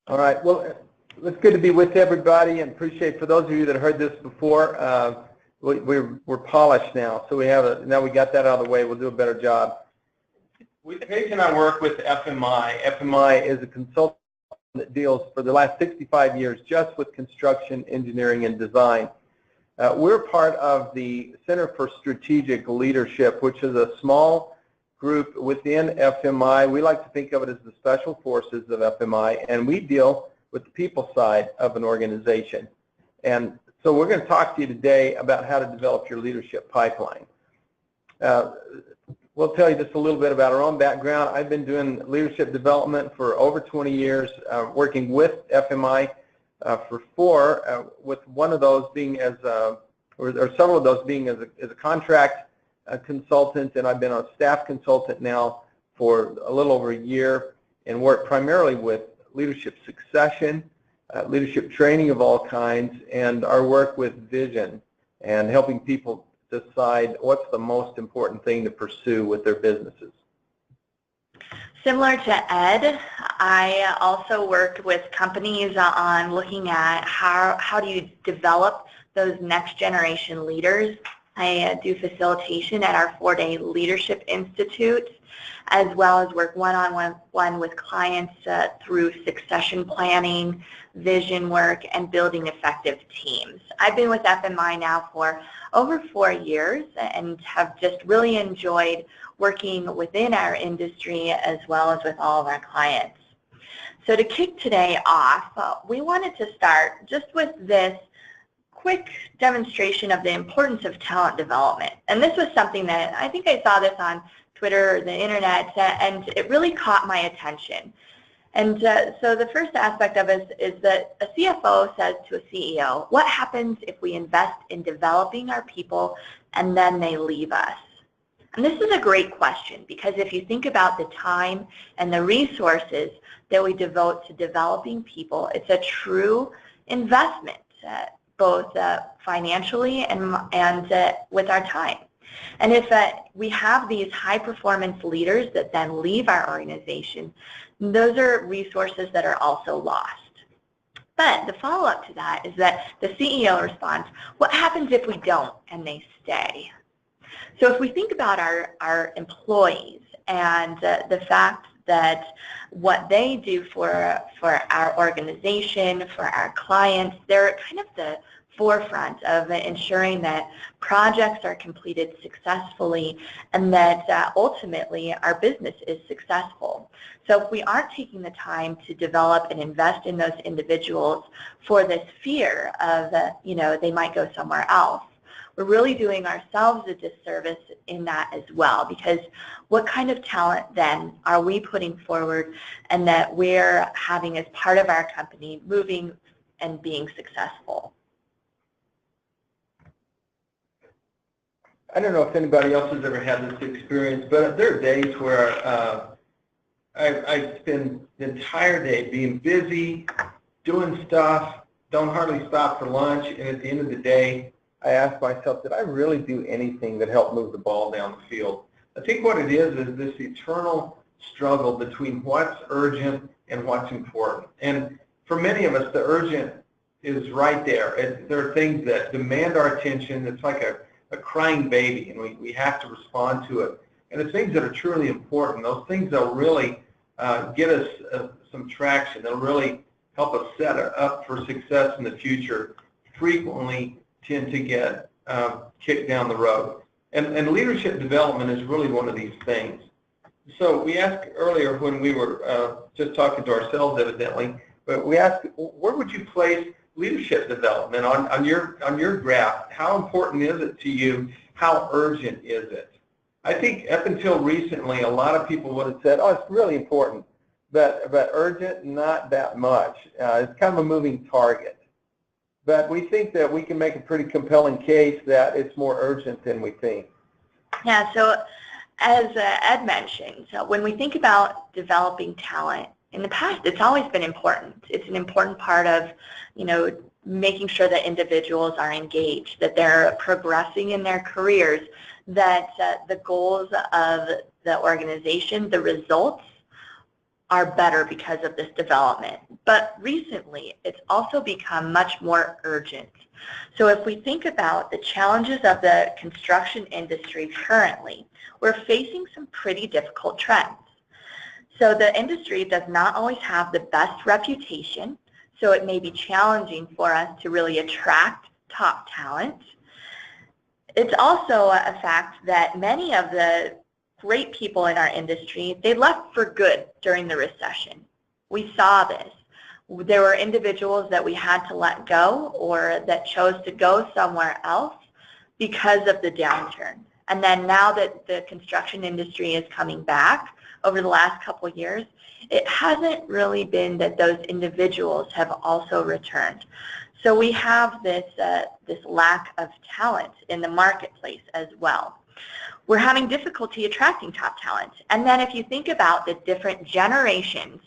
All right. Well, it's good to be with everybody, and appreciate for those of you that heard this before. We're polished now, so now we got that out of the way. We'll do a better job. Paige and I work with FMI. FMI is a consultant that deals for the last 65 years just with construction, engineering, and design. We're part of the Center for Strategic Leadership, which is a small group within FMI. We like to think of it as the special forces of FMI, and we deal with the people side of an organization. And so we're going to talk to you today about how to develop your leadership pipeline. We'll tell you just a little bit about our own background. I've been doing leadership development for over 20 years, working with FMI for 4, with one of those being as or several of those being as a contract consultant, and I've been a staff consultant now for a little over a year, and work primarily with leadership succession, leadership training of all kinds, and our work with vision and helping people decide what's the most important thing to pursue with their businesses. Similar to Ed, I also worked with companies on looking at how do you develop those next generation leaders. I do facilitation at our 4-day Leadership Institute, as well as work one-on-one with clients through succession planning, vision work, and building effective teams. I've been with FMI now for over 4 years and have just really enjoyed working within our industry as well as with all of our clients. So to kick today off, we wanted to start just with this quick demonstration of the importance of talent development. And this was something that I think I saw this on Twitter or the internet, and it really caught my attention. And so the first aspect of it is that a CFO says to a CEO, what happens if we invest in developing our people and then they leave us? And this is a great question, because if you think about the time and the resources that we devote to developing people, it's a true investment, both financially and with our time. And if we have these high-performance leaders that then leave our organization, those are resources that are also lost. But the follow-up to that is that the CEO responds, what happens if we don't and they stay? So if we think about our employees and the fact that what they do for our organization, for our clients, they're kind of the forefront of ensuring that projects are completed successfully and that ultimately our business is successful. So if we aren't taking the time to develop and invest in those individuals for this fear of, they might go somewhere else, we're really doing ourselves a disservice in that as well, because what kind of talent then are we putting forward and that we're having as part of our company moving and being successful? I don't know if anybody else has ever had this experience, but there are days where I spend the entire day being busy, doing stuff, don't hardly stop for lunch, and at the end of the day, I ask myself, did I really do anything that helped move the ball down the field? I think what it is this eternal struggle between what's urgent and what's important. And for many of us, the urgent is right there. There are things that demand our attention. It's like a crying baby, and we have to respond to it. And the things that are truly important, those things that will really get us some traction, they'll really help us set up for success in the future, frequently tend to get kicked down the road. And leadership development is really one of these things. So we asked earlier when we were just talking to ourselves evidently, but we asked, where would you place leadership development on your graph? How important is it to you? How urgent is it? I think up until recently, a lot of people would have said, oh, it's really important, but urgent, not that much. It's kind of a moving target. But we think that we can make a pretty compelling case that it's more urgent than we think. Yeah, so as Ed mentioned, so when we think about developing talent, in the past, it's always been important. It's an important part of, making sure that individuals are engaged, that they're progressing in their careers, that the goals of the organization, the results, are better because of this development. But recently, it's also become much more urgent. So if we think about the challenges of the construction industry currently, we're facing some pretty difficult trends. So the industry does not always have the best reputation, so it may be challenging for us to really attract top talent. It's also a fact that many of the great people in our industry, they left for good during the recession. We saw this. There were individuals that we had to let go or that chose to go somewhere else because of the downturn. And then now that the construction industry is coming back over the last couple of years, it hasn't really been that those individuals have also returned. So we have this lack of talent in the marketplace as well. We're having difficulty attracting top talent. And then if you think about the different generations,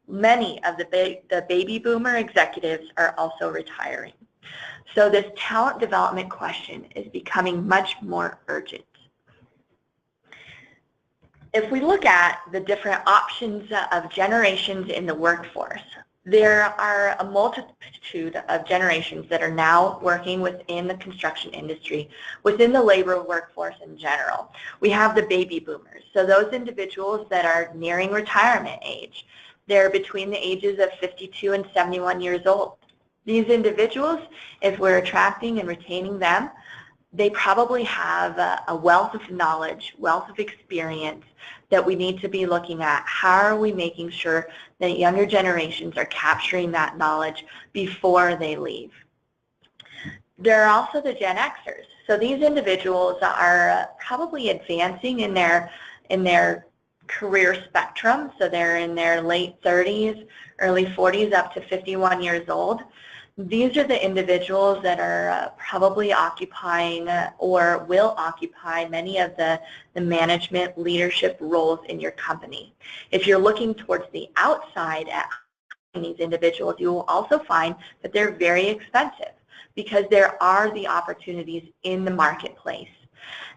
many of the baby boomer executives are also retiring. So this talent development question is becoming much more urgent. If we look at the different options of generations in the workforce, there are a multitude of generations that are now working within the construction industry, within the labor workforce in general. We have the baby boomers, so those individuals that are nearing retirement age. They're between the ages of 52 and 71 years old. These individuals, if we're attracting and retaining them, they probably have a wealth of knowledge, wealth of experience that we need to be looking at. How are we making sure that younger generations are capturing that knowledge before they leave? There are also the Gen Xers. So these individuals are probably advancing in their career spectrum. So they're in their late 30s, early 40s, up to 51 years old. These are the individuals that are probably occupying or will occupy many of the management leadership roles in your company. If you're looking towards the outside at these individuals, you will also find that they're very expensive because there are the opportunities in the marketplace.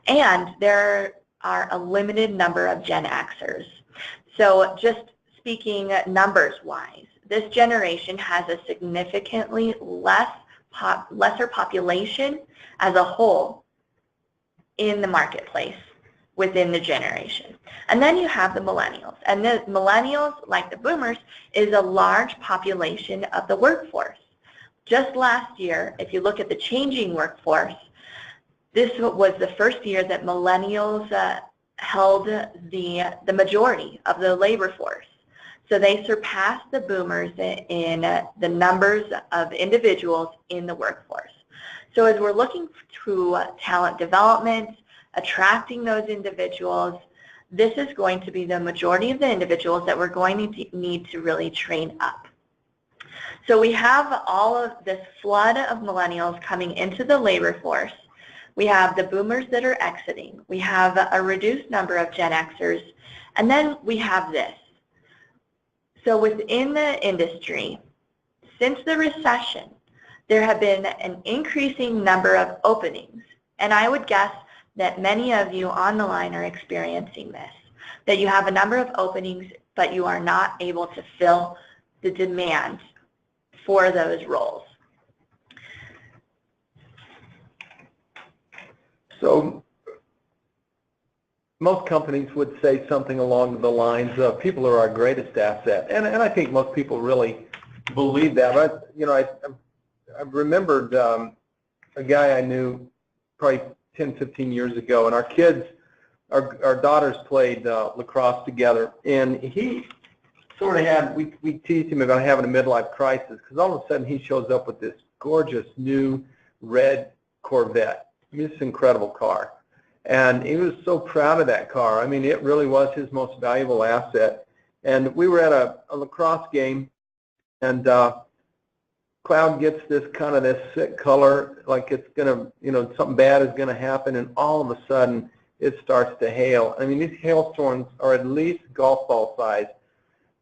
And there are a limited number of Gen Xers. So just speaking numbers-wise, this generation has a significantly lesser population as a whole in the marketplace within the generation. And then you have the millennials. And the millennials, like the boomers, is a large population of the workforce. Just last year, if you look at the changing workforce, this was the first year that millennials held the majority of the labor force. So they surpassed the boomers in the numbers of individuals in the workforce. So as we're looking to talent development, attracting those individuals, this is going to be the majority of the individuals that we're going to need to really train up. So we have all of this flood of millennials coming into the labor force. We have the boomers that are exiting. We have a reduced number of Gen Xers. And then we have this. So within the industry, since the recession, there have been an increasing number of openings. And I would guess that many of you on the line are experiencing this, that you have a number of openings, but you are not able to fill the demand for those roles. So most companies would say something along the lines of people are our greatest asset, and I think most people really believe that. But you know, I remembered a guy I knew probably 10, 15 years ago, and our kids, our daughters played lacrosse together, and he sort of had, we teased him about having a midlife crisis because all of a sudden he shows up with this gorgeous new red Corvette. I mean, it's an incredible car. And he was so proud of that car. I mean, it really was his most valuable asset. And we were at a lacrosse game, and cloud gets this kind of this sick color, like it's going to, you know, something bad is going to happen, and all of a sudden it starts to hail. I mean, these hailstorms are at least golf ball size.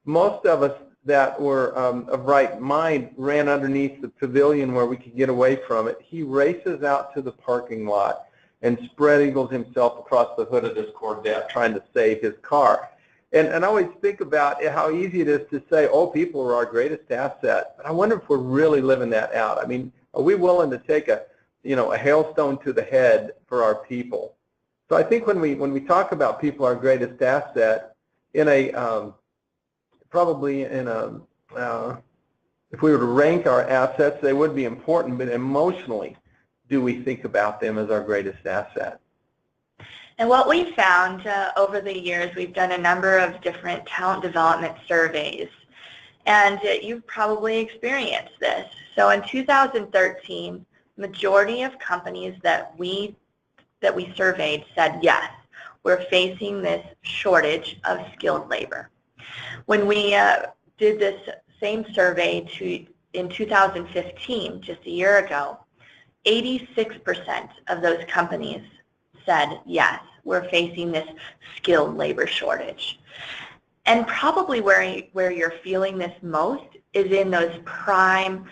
Most of us that were of right mind ran underneath the pavilion where we could get away from it. He races out to the parking lot and spread eagles himself across the hood of this Corvette trying to save his car. And I always think about how easy it is to say, oh, people are our greatest asset. But I wonder if we're really living that out. I mean, are we willing to take a hailstone to the head for our people? So I think when we talk about people our greatest asset, in a probably in a if we were to rank our assets, they would be important, but emotionally, do we think about them as our greatest asset? And what we found over the years, we've done a number of different talent development surveys, and you've probably experienced this. So in 2013, majority of companies that we surveyed said yes, we're facing this shortage of skilled labor. When we did this same survey in 2015, just a year ago, 86% of those companies said yes, we're facing this skilled labor shortage. And probably where you're feeling this most is in those prime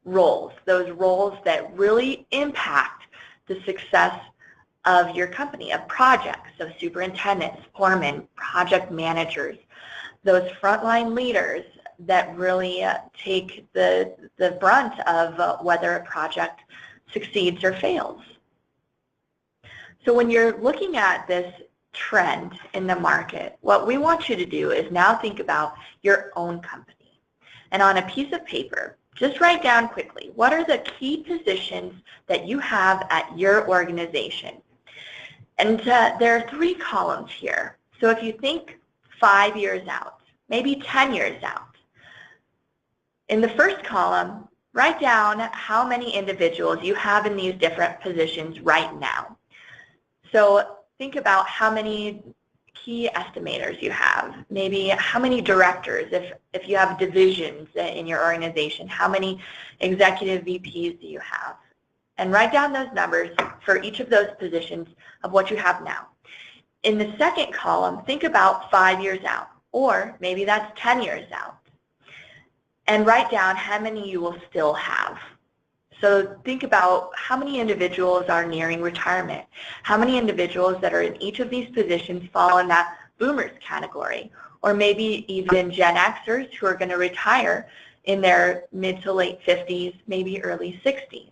roles, those roles that really impact the success of your company, of projects, of superintendents, foremen, project managers, those frontline leaders that really take the brunt of whether a project succeeds or fails. So when you're looking at this trend in the market, what we want you to do is now think about your own company. And on a piece of paper, just write down quickly, what are the key positions that you have at your organization? And there are 3 columns here. So if you think 5 years out, maybe 10 years out, in the first column, write down how many individuals you have in these different positions right now. So think about how many key estimators you have, maybe how many directors, if you have divisions in your organization, how many executive VPs do you have? And write down those numbers for each of those positions of what you have now. In the second column, think about 5 years out, or maybe that's 10 years out. And write down how many you will still have. So think about how many individuals are nearing retirement, how many individuals that are in each of these positions fall in that boomers category, or maybe even Gen Xers who are going to retire in their mid to late 50s, maybe early 60s.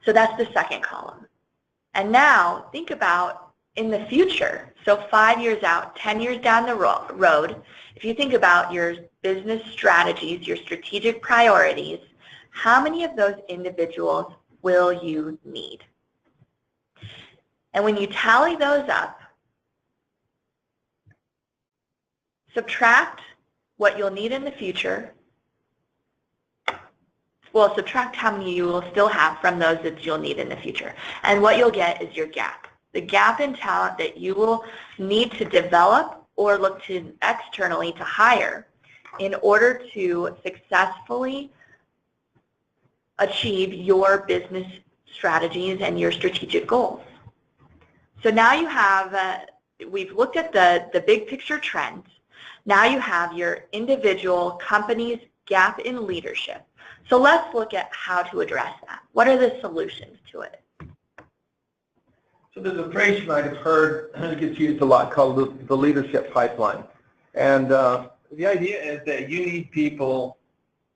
So that's the second column. And now think about in the future, so 5 years out, 10 years down the road, if you think about your business strategies, your strategic priorities, how many of those individuals will you need? And when you tally those up, subtract what you'll need in the future. Well, subtract how many you will still have from those that you'll need in the future. And what you'll get is your gap. The gap in talent that you will need to develop or look to externally to hire in order to successfully achieve your business strategies and your strategic goals. So now you have, we've looked at the big picture trends. Now you have your individual company's gap in leadership. So let's look at how to address that. What are the solutions to it? So there's a phrase you might have heard, it gets used a lot, called the leadership pipeline. And the idea is that you need people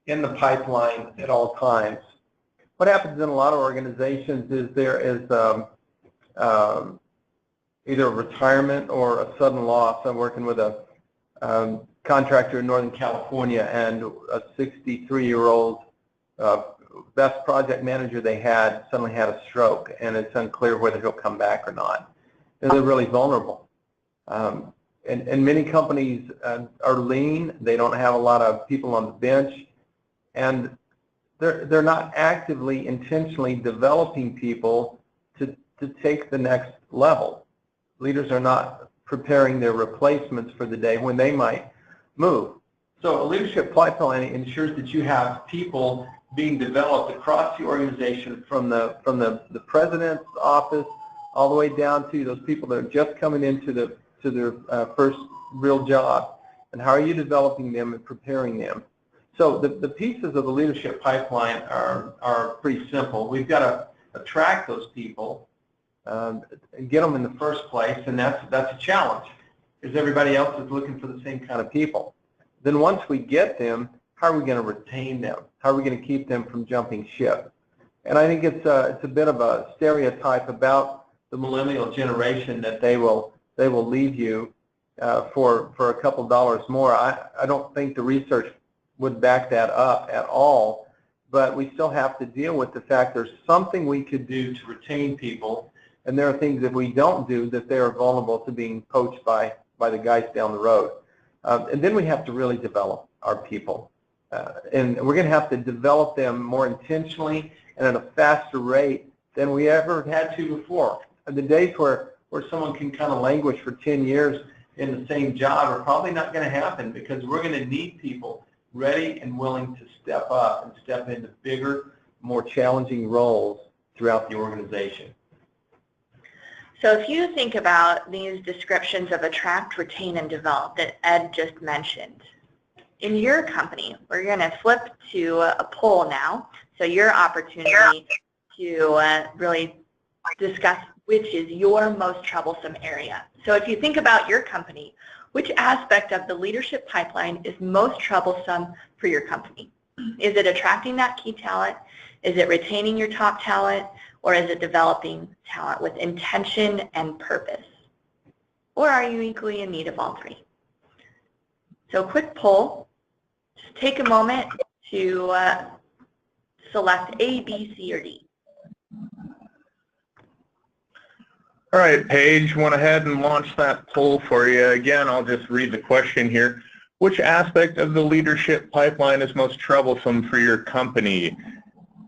in the pipeline at all times. What happens in a lot of organizations is there is either a retirement or a sudden loss. I'm working with a contractor in Northern California, and a 63-year-old best project manager they had suddenly had a stroke, and it's unclear whether he'll come back or not. And they're really vulnerable. And many companies are lean. They don't have a lot of people on the bench, and they're not actively, intentionally developing people to take the next level. Leaders are not preparing their replacements for the day when they might move. So a leadership pipeline ensures that you have people being developed across the organization, from the president's office all the way down to those people that are just coming into their first real job. And how are you developing them and preparing them? So the pieces of the leadership pipeline are pretty simple. We've got to attract those people and get them in the first place, and that's a challenge. because everybody else is looking for the same kind of people. Then once we get them, how are we going to retain them? How are we going to keep them from jumping ship? And I think it's a bit of a stereotype about the millennial generation that they will leave you for a couple dollars more. I don't think the research would back that up at all, but we still have to deal with the fact there's something we could do to retain people, and there are things that we don't do that they are vulnerable to being poached by the guys down the road. And then we have to really develop our people. And we're going to have to develop them more intentionally and at a faster rate than we ever had to before. And the days where someone can kind of languish for 10 years in the same job are probably not going to happen, because we're going to need people ready and willing to step up and step into bigger, more challenging roles throughout the organization. So if you think about these descriptions of attract, retain, and develop that Ed just mentioned, in your company, we're going to flip to a poll now. So your opportunity to really discuss which is your most troublesome area. So if you think about your company, which aspect of the leadership pipeline is most troublesome for your company? Is it attracting that key talent? Is it retaining your top talent? Or is it developing talent with intention and purpose? Or are you equally in need of all three? So quick poll. Just take a moment to select A, B, C, or D. All right, Paige, went ahead and launched that poll for you. Again, I'll just read the question here. Which aspect of the leadership pipeline is most troublesome for your company?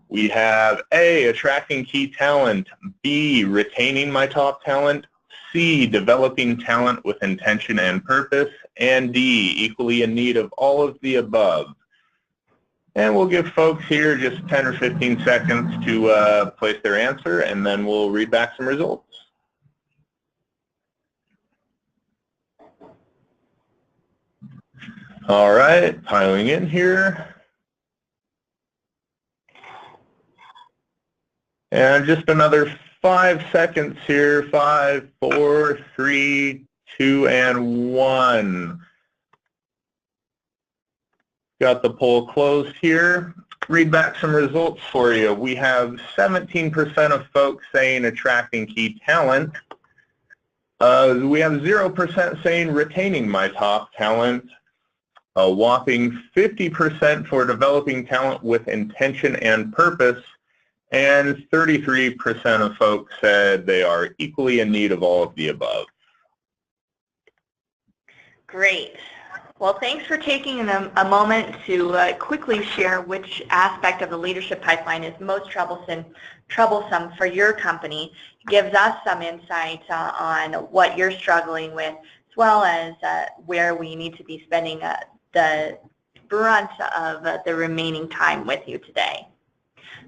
We have A, attracting key talent, B, retaining my top talent, C, developing talent with intention and purpose, and D, equally in need of all of the above. And we'll give folks here just 10 or 15 seconds to place their answer, and then we'll read back some results. All right, piling in here. And just another 5 seconds here. 5, 4, 3, 2, and 1. Got the poll closed here. Read back some results for you. We have 17% of folks saying attracting key talent. We have 0% saying retaining my top talent. A whopping 50% for developing talent with intention and purpose. And 33% of folks said they are equally in need of all of the above. Great. Well, thanks for taking a moment to quickly share which aspect of the leadership pipeline is most troublesome for your company. It gives us some insight on what you're struggling with, as well as where we need to be spending the brunt of the remaining time with you today.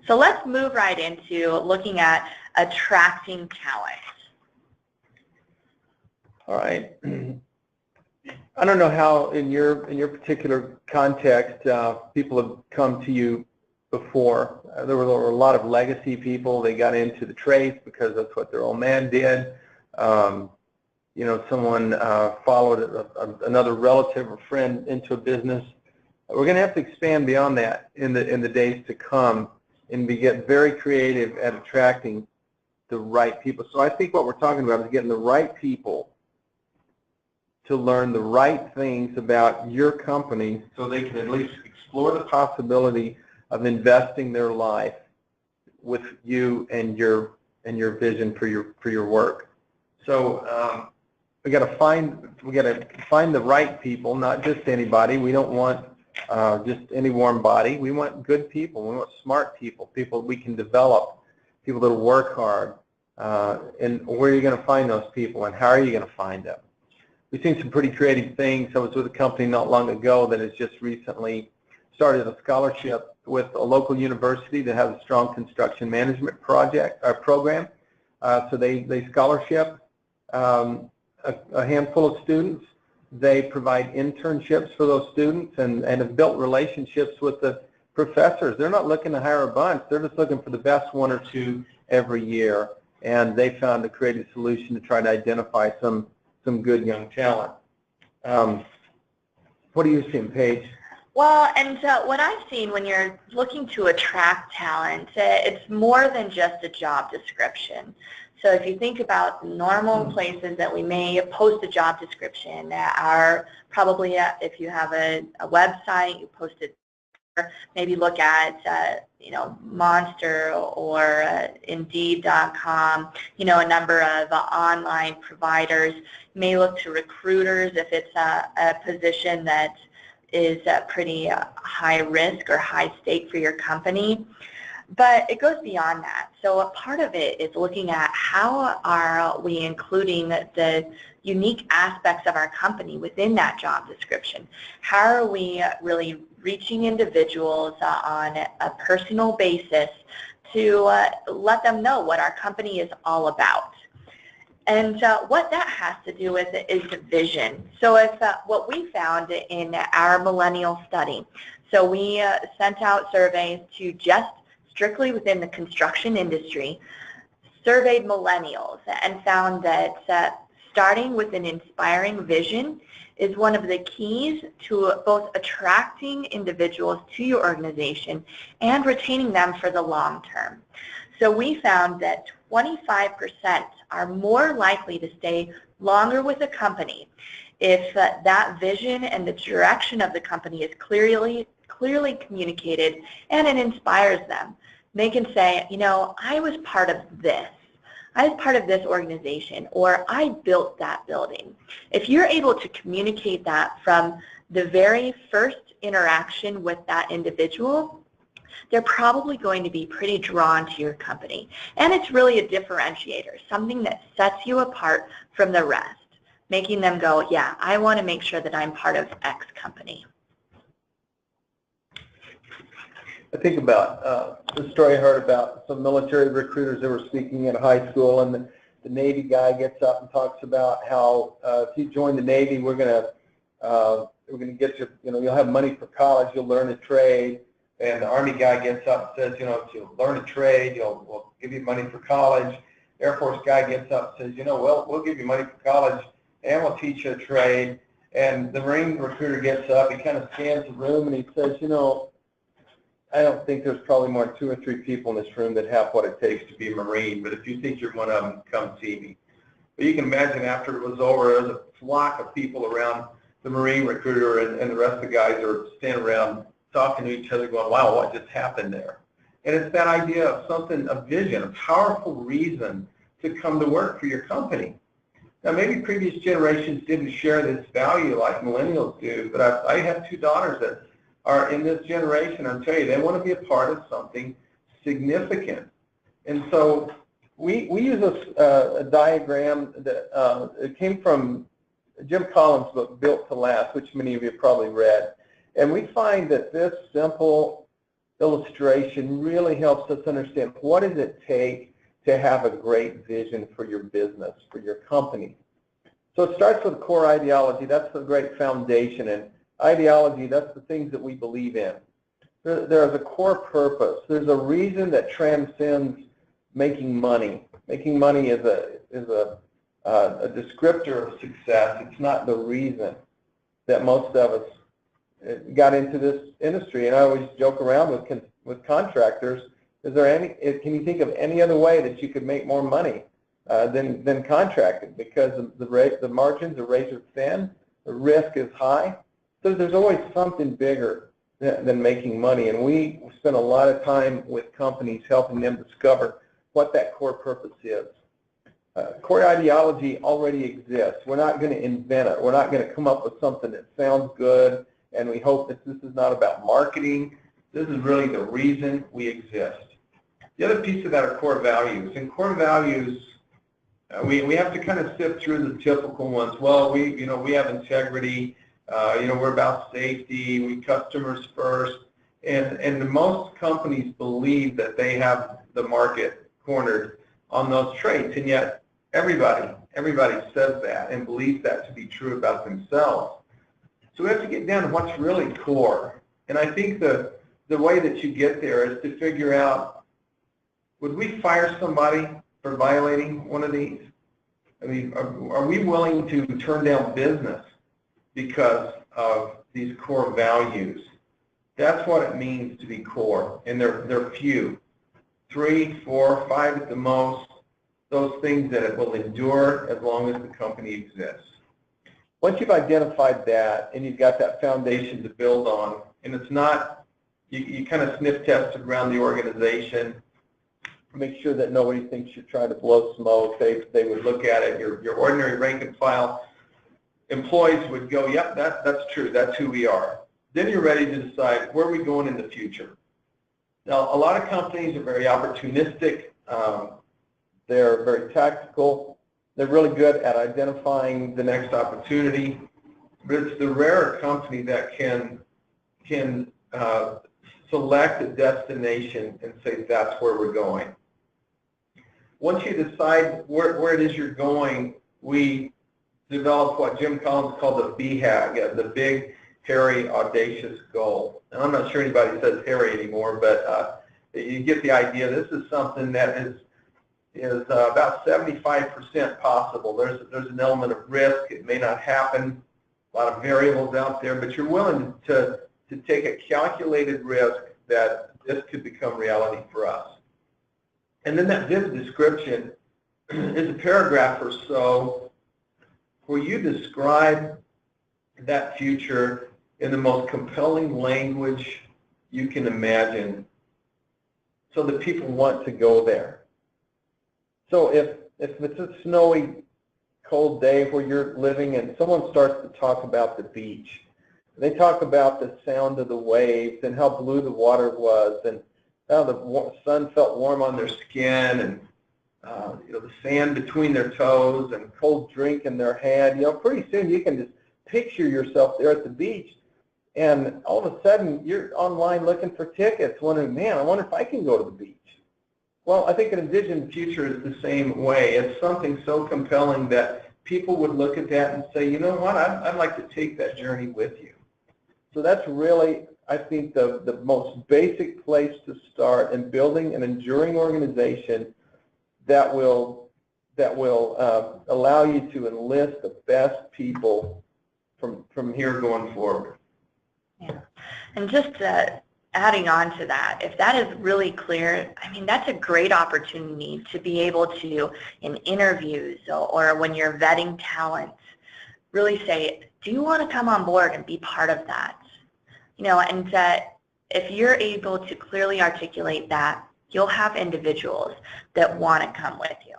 So let's move right into looking at attracting talent. All right. I don't know how in your particular context people have come to you before. There were a lot of legacy people. They got into the trades because that's what their old man did. You know, someone followed another relative or friend into a business. We're going to have to expand beyond that in the days to come, and get very creative at attracting the right people. So I think what we're talking about is getting the right people to learn the right things about your company so they can at least explore the possibility of investing their life with you and your vision for your work. So we got to find the right people, not just anybody. We don't want just any warm body. We want good people. We want smart people, people we can develop, people that will work hard. And where are you going to find those people, and how are you going to find them? We've seen some pretty creative things. I was with a company not long ago that has just recently started a scholarship with a local university that has a strong construction management program. So they scholarship a handful of students. They provide internships for those students and have built relationships with the professors. They're not looking to hire a bunch. They're just looking for the best 1 or 2 every year. And they found a creative solution to try to identify some good young talent. What are you seeing, Paige? Well, and what I've seen when you're looking to attract talent, it's more than just a job description. So if you think about normal places that we may post a job description, are probably, if you have a website, you post it. Maybe look at Monster or Indeed.com, a number of online providers. You may look to recruiters if it's a position that is pretty high risk or high stake for your company. But it goes beyond that. So a part of it is looking at how are we including the unique aspects of our company within that job description. How are we really reaching individuals on a personal basis to let them know what our company is all about. And what that has to do with is the vision. So if what we found in our millennial study, so we sent out surveys to just strictly within the construction industry, surveyed millennials, and found that starting with an inspiring vision is one of the keys to both attracting individuals to your organization and retaining them for the long term. So we found that 25% are more likely to stay longer with a company if that vision and the direction of the company is clearly communicated and it inspires them. They can say, I was part of this. I was part of this organization, or I built that building. If you're able to communicate that from the very first interaction with that individual, they're probably going to be pretty drawn to your company. And it's really a differentiator, something that sets you apart from the rest, making them go, yeah, I want to make sure that I'm part of X company. I think about the story I heard about some military recruiters that were speaking in high school, and the Navy guy gets up and talks about how if you join the Navy, we're going to get you, you'll have money for college, you'll learn a trade. And the Army guy gets up and says, if you learn a trade, we'll give you money for college. Air Force guy gets up and says, we'll give you money for college and we'll teach you a trade. And the Marine recruiter gets up, he kind of scans the room and he says, I don't think there's probably more than 2 or 3 people in this room that have what it takes to be a Marine, but if you think you're one of them, come see me. But you can imagine after it was over, there was a flock of people around the Marine recruiter, and the rest of the guys are standing around talking to each other going, wow, what just happened there? And it's that idea of something, a vision, a powerful reason to come to work for your company. Now, maybe previous generations didn't share this value like millennials do, but I have 2 daughters that are in this generation. I'll tell you, they want to be a part of something significant. And so we use a diagram that it came from Jim Collins' book, Built to Last, which many of you have probably read. And we find that this simple illustration really helps us understand what does it take to have a great vision for your business, for your company. So it starts with core ideology. That's the great foundation. And ideology, that's the things that we believe in. There's a core purpose. There's a reason that transcends making money. Making money is a descriptor of success. It's not the reason that most of us got into this industry. And I always joke around with contractors, can you think of any other way that you could make more money than contracting? Because the margins are razor thin, the risk is high. So there's always something bigger than making money, and we spend a lot of time with companies helping them discover what that core purpose is. Core ideology already exists. We're not going to invent it. We're not going to come up with something that sounds good, and we hope that this is not about marketing. This is really the reason we exist. The other piece of that are core values, and core values, we have to kind of sift through the typical ones. Well, we have integrity. We're about safety, we customers first, and most companies believe that they have the market cornered on those traits, and yet everybody says that and believes that to be true about themselves. So we have to get down to what's really core, and I think the way that you get there is to figure out, would we fire somebody for violating one of these? I mean, are we willing to turn down business because of these core values. That's what it means to be core, and they're few. 3, 4, 5 at the most, those things that it will endure as long as the company exists. Once you've identified that and you've got that foundation to build on, and it's not, you kind of sniff test around the organization, make sure that nobody thinks you're trying to blow smoke. They would look at it, your ordinary rank and file employees would go, yep, that's true, that's who we are. Then you're ready to decide where are we going in the future. Now, a lot of companies are very opportunistic. They're very tactical. They're really good at identifying the next opportunity. But it's the rarer company that can select a destination and say that's where we're going. Once you decide where it is you're going, we develop what Jim Collins called the BHAG, the big, hairy, audacious goal. And I'm not sure anybody says hairy anymore, but you get the idea. This is something that is about 75% possible. There's an element of risk. It may not happen. A lot of variables out there, but you're willing to take a calculated risk that this could become reality for us. And then that vivid description is a paragraph or so where you describe that future in the most compelling language you can imagine so that people want to go there. So if it's a snowy, cold day where you're living and someone starts to talk about the beach, they talk about the sound of the waves and how blue the water was and how the sun felt warm on their skin and the sand between their toes and cold drink in their hand, pretty soon you can just picture yourself there at the beach, and all of a sudden you're online looking for tickets, wondering, man, I wonder if I can go to the beach. Well, I think an envisioned future is the same way. It's something so compelling that people would look at that and say, you know what, I'd like to take that journey with you. So that's really, I think, the most basic place to start in building an enduring organization that will allow you to enlist the best people from here going forward. Yeah, and just adding on to that, if that is really clear, I mean, that's a great opportunity to be able to, in interviews or when you're vetting talent, really say, do you want to come on board and be part of that? And if you're able to clearly articulate that, you'll have individuals that want to come with you.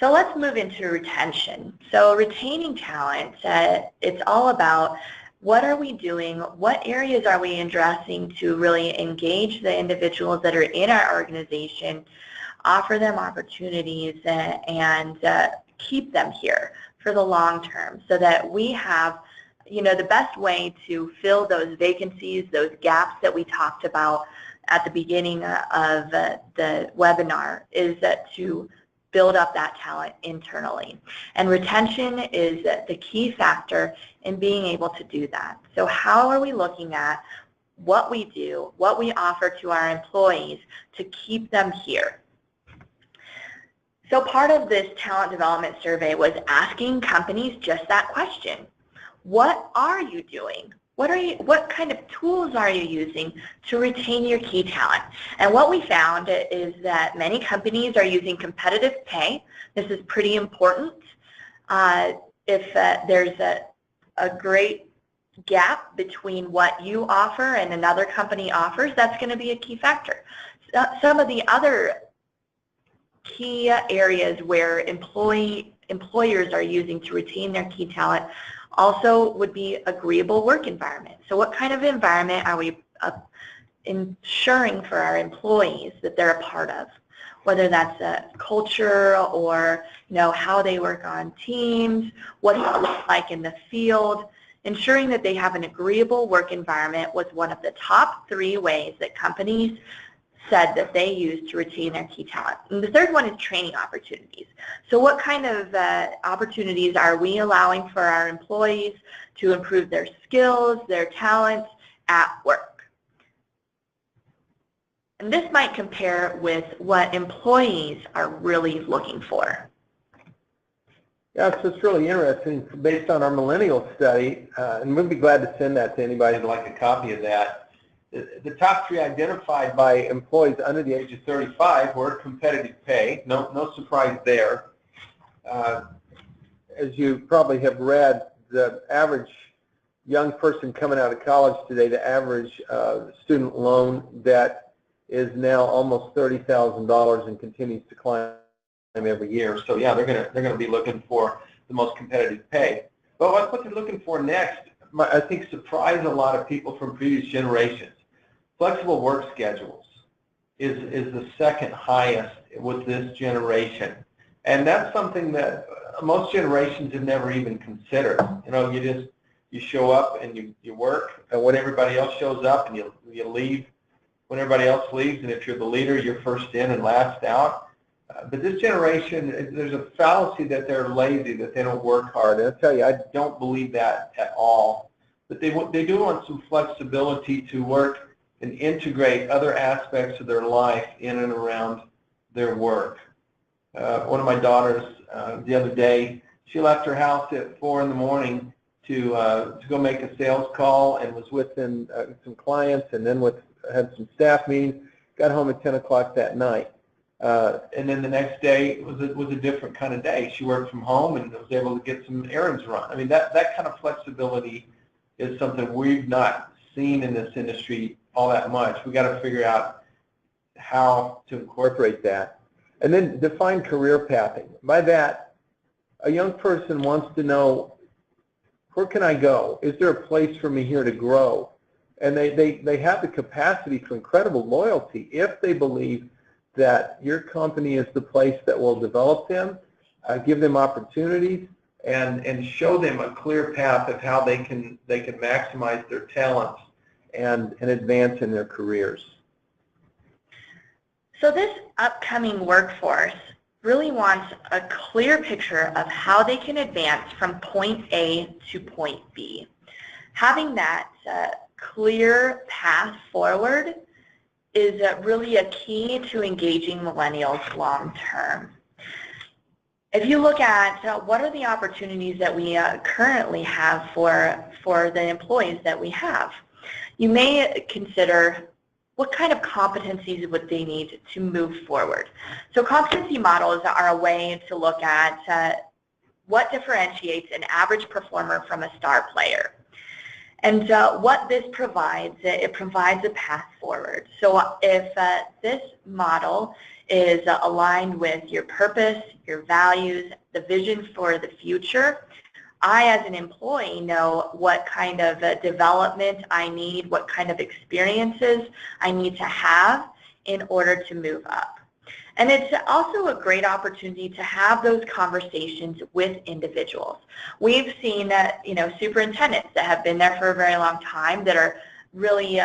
So let's move into retention. So retaining talent, it's all about what are we doing, what areas are we addressing to really engage the individuals that are in our organization, offer them opportunities, and keep them here for the long term so that we have the best way to fill those vacancies, those gaps that we talked about at the beginning of the webinar is to build up that talent internally. And retention is the key factor in being able to do that. So how are we looking at what we do, what we offer to our employees to keep them here? So part of this talent development survey was asking companies just that question. What are you doing? What kind of tools are you using to retain your key talent? And what we found is that many companies are using competitive pay. This is pretty important. If there's a great gap between what you offer and another company offers, that's going to be a key factor. Some of the other key areas where employers are using to retain their key talent also would be agreeable work environment. So what kind of environment are we ensuring for our employees that they're a part of? Whether that's a culture or how they work on teams, what it looks like in the field. Ensuring that they have an agreeable work environment was one of the top 3 ways that companies said that they use to retain their key talent. And the third one is training opportunities. So what kind of opportunities are we allowing for our employees to improve their skills, their talents at work? And this might compare with what employees are really looking for. Yeah, so it's really interesting based on our millennial study, and we'll be glad to send that to anybody who'd like a copy of that. The top 3 identified by employees under the age of 35 were competitive pay. No surprise there. As you probably have read, the average young person coming out of college today, the average student loan debt is now almost $30,000 and continues to climb every year. So yeah, they're gonna be looking for the most competitive pay. But what they're looking for next, I think, surprised a lot of people from previous generations. Flexible work schedules is the second highest with this generation, and that's something that most generations have never even considered. You know, you show up and you work, and when everybody else shows up, and you leave when everybody else leaves, and if you're the leader, you're first in and last out. But this generation, there's a fallacy that they're lazy, that they don't work hard. And I'll tell you, I don't believe that at all. But they do want some flexibility to work and integrate other aspects of their life in and around their work. One of my daughters, the other day, she left her house at 4 in the morning to go make a sales call, and was with some clients, and then had some staff meetings, got home at 10 o'clock that night. And then the next day was a different kind of day. She worked from home and was able to get some errands run. I mean, that kind of flexibility is something we've not seen in this industry all that much. We've got to figure out how to incorporate that. And then define career pathing. By that, a young person wants to know, where can I go? Is there a place for me here to grow? And they have the capacity for incredible loyalty if they believe that your company is the place that will develop them, give them opportunities, and show them a clear path of how they can maximize their talents and advance in their careers. So this upcoming workforce really wants a clear picture of how they can advance from point A to point B. Having that clear path forward is really a key to engaging millennials long term. If you look at what are the opportunities that we currently have for the employees that we have, you may consider what kind of competencies would they need to move forward. So competency models are a way to look at what differentiates an average performer from a star player. And what this provides, it provides a path forward. So if this model is aligned with your purpose, your values, the vision for the future, I as an employee know what kind of development I need, what kind of experiences I need to have in order to move up. And it's also a great opportunity to have those conversations with individuals. We've seen superintendents that have been there for a very long time that are really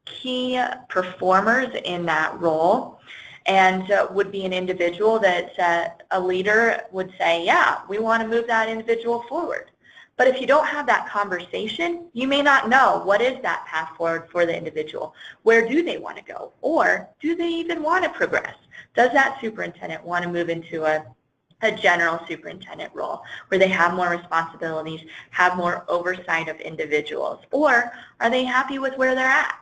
key performers in that role, and would be an individual that a leader would say, yeah, we want to move that individual forward. But if you don't have that conversation, you may not know what is that path forward for the individual. Where do they want to go? Or do they even want to progress? Does that superintendent want to move into a general superintendent role where they have more responsibilities, have more oversight of individuals? Or are they happy with where they're at?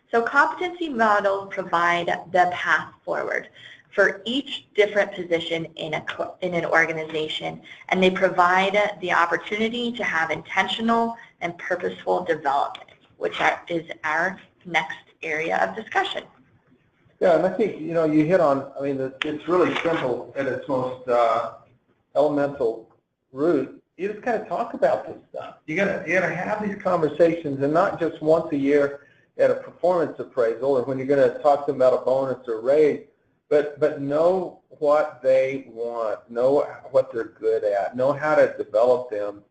So competency models provide the path forward for each different position in an organization, and they provide the opportunity to have intentional and purposeful development, which is our next area of discussion. Yeah, and I think, you hit on, it's really simple at its most elemental root. You just kind of talk about this stuff. You gotta have these conversations, and not just once a year at a performance appraisal or when you're going to talk to them about a bonus or raise, but know what they want, know what they're good at, know how to develop them.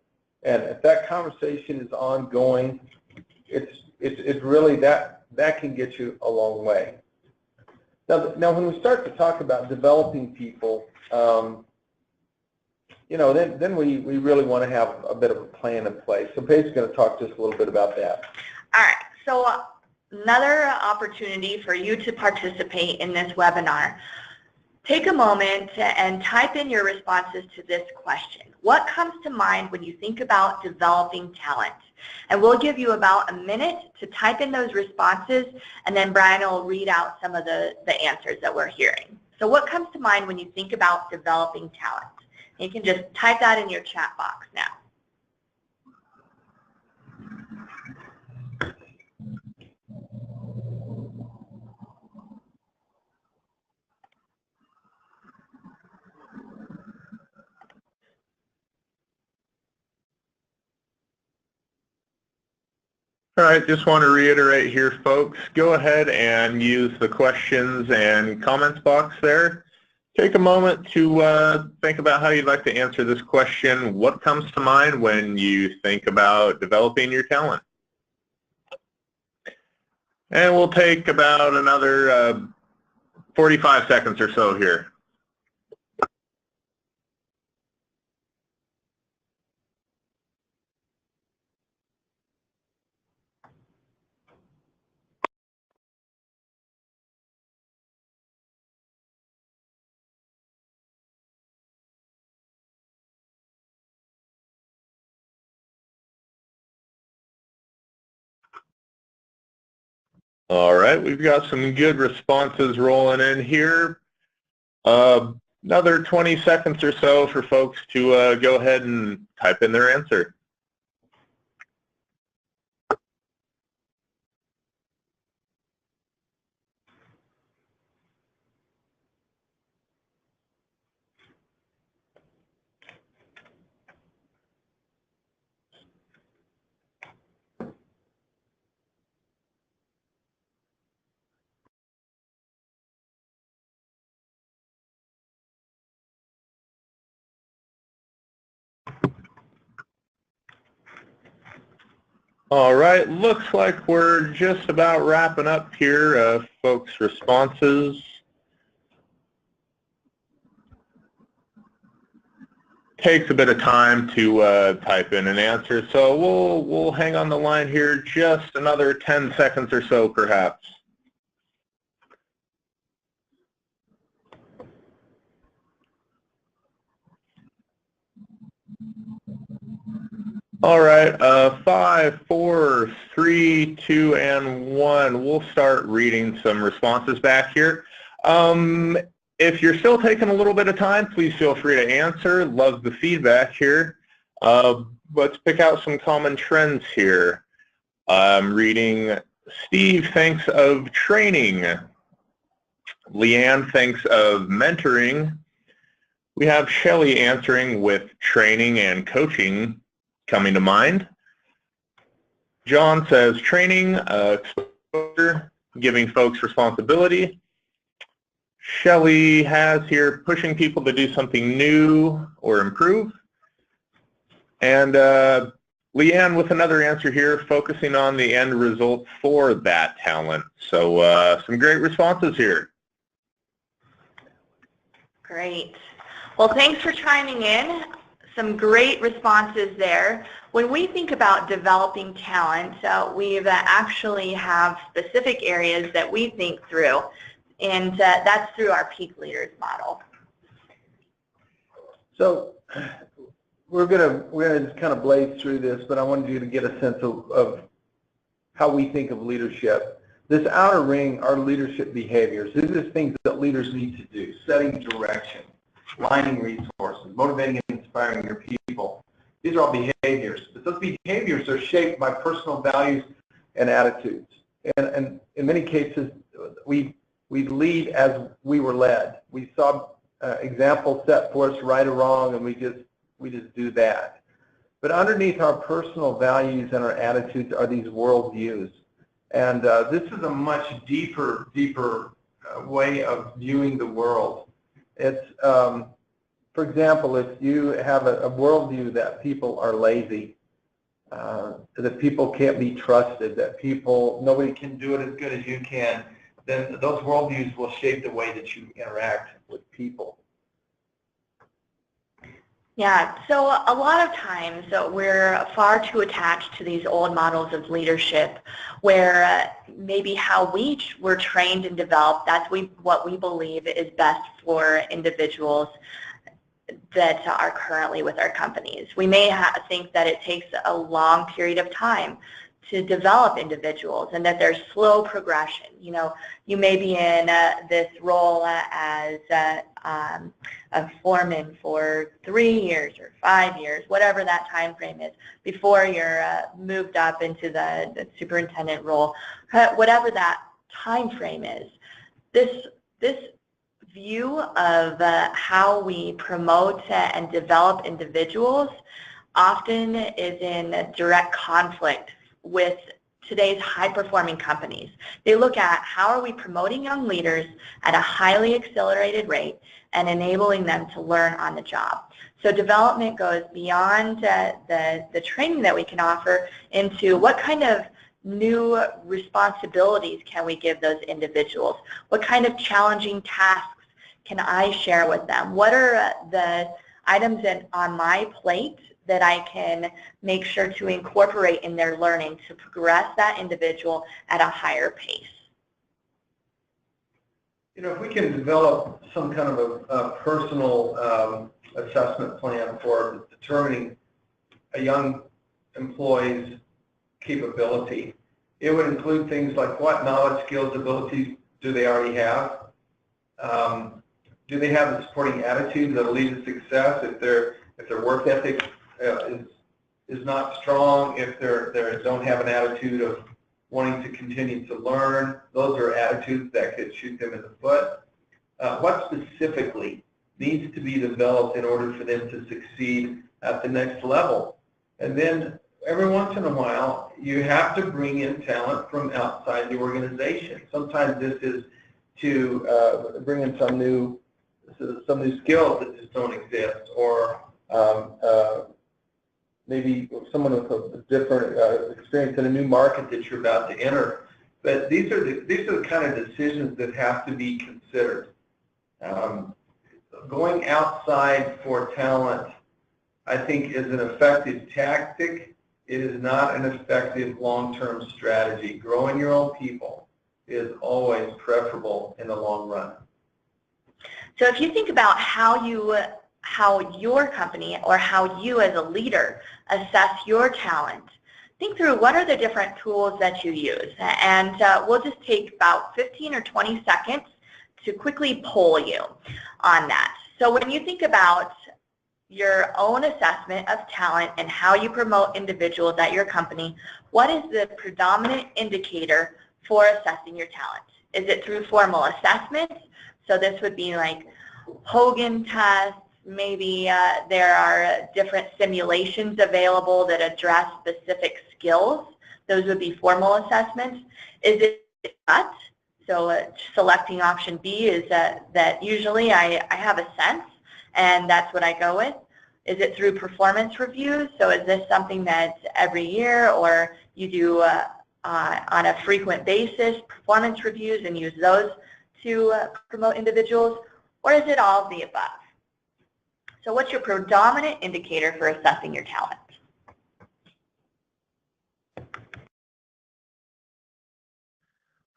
And if that conversation is ongoing, it's really that can get you a long way. Now when we start to talk about developing people, then we really want to have a bit of a plan in place. So Paige's going to talk just a little bit about that. All right. So another opportunity for you to participate in this webinar. Take a moment and type in your responses to this question. What comes to mind when you think about developing talent? And we'll give you about a minute to type in those responses, and then Brian will read out some of the answers that we're hearing. So what comes to mind when you think about developing talent? You can just type that in your chat box now. All right, just want to reiterate here, folks, go ahead and use the questions and comments box there. Take a moment to think about how you'd like to answer this question. What comes to mind when you think about developing your talent? And we'll take about another 45 seconds or so here. All right, we've got some good responses rolling in here. Another 20 seconds or so for folks to go ahead and type in their answer. All right, looks like we're just about wrapping up here, folks' responses. Takes a bit of time to type in an answer, so we'll hang on the line here just another 10 seconds or so, perhaps. All right, 5, 4, 3, 2, and 1. We'll start reading some responses back here. If you're still taking a little bit of time, please feel free to answer. Love the feedback here. Let's pick out some common trends here. I'm reading, Steve thinks of training. Leanne thinks of mentoring. We have Shelley answering with training and coaching coming to mind. John says training, exposure, giving folks responsibility. Shelley has here pushing people to do something new or improve. And Leanne with another answer here, focusing on the end result for that talent. So some great responses here. Great. Well, thanks for chiming in. Some great responses there. When we think about developing talent, we actually have specific areas that we think through, and that's through our peak leaders model. So we're gonna just kind of blaze through this, but I wanted you to get a sense of how we think of leadership. This outer ring are leadership behaviors. These are things that leaders need to do: setting direction, aligning resources, motivating and inspiring your people. These are all behaviors, but those behaviors are shaped by personal values and attitudes. And in many cases, we lead as we were led. We saw examples set for us, right or wrong, and we just do that. But underneath our personal values and our attitudes are these worldviews. And this is a much deeper way of viewing the world. It's, for example, if you have a worldview that people are lazy, that people can't be trusted, that nobody can do it as good as you can, then those worldviews will shape the way that you interact with people. Yeah, so a lot of times we're far too attached to these old models of leadership where maybe how we were trained and developed, that's what we believe is best for individuals that are currently with our companies. We may think that it takes a long period of time to develop individuals and that there's slow progression. You know, you may be in this role as a foreman for 3 years or 5 years, whatever that time frame is, before you're moved up into the superintendent role, whatever that time frame is. This view of how we promote and develop individuals often is in direct conflict with today's high-performing companies. They look at how are we promoting young leaders at a highly accelerated rate and enabling them to learn on the job. So development goes beyond the training that we can offer into what kind of new responsibilities can we give those individuals? What kind of challenging tasks can I share with them? What are the items on my plate that I can make sure to incorporate in their learning to progress that individual at a higher pace? You know, if we can develop some kind of a personal assessment plan for determining a young employee's capability, it would include things like what knowledge, skills, abilities do they already have? Do they have the supporting attitude that will lead to success? If their work ethic is not strong, if they don't have an attitude of wanting to continue to learn, those are attitudes that could shoot them in the foot. What specifically needs to be developed in order for them to succeed at the next level? And then every once in a while, you have to bring in talent from outside the organization. Sometimes this is to bring in some new skills that just don't exist, or maybe someone with a different experience in a new market that you're about to enter. But these are the kind of decisions that have to be considered. Going outside for talent, I think, is an effective tactic. It is not an effective long-term strategy. Growing your own people is always preferable in the long run. So if you think about how your company or how you as a leader assess your talent, think through what are the different tools that you use. And we'll just take about 15 or 20 seconds to quickly poll you on that. So when you think about your own assessment of talent and how you promote individuals at your company, what is the predominant indicator for assessing your talent? Is it through formal assessment? So this would be like Hogan tests. Maybe there are different simulations available that address specific skills. Those would be formal assessments. Is it gut? So selecting option B is that usually I have a sense, and that's what I go with. Is it through performance reviews? So is this something that's every year, or you do on a frequent basis performance reviews and use those to promote individuals? Or is it all of the above? So what's your predominant indicator for assessing your talent?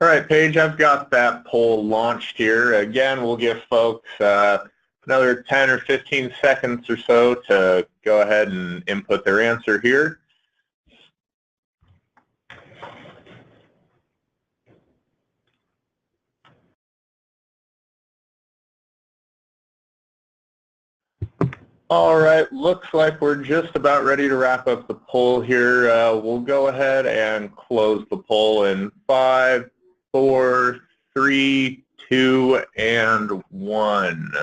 All right, Paige, I've got that poll launched here. Again, we'll give folks another 10 or 15 seconds or so to go ahead and input their answer here. All right, looks like we're just about ready to wrap up the poll here. We'll go ahead and close the poll in 5, 4, 3, 2, and 1.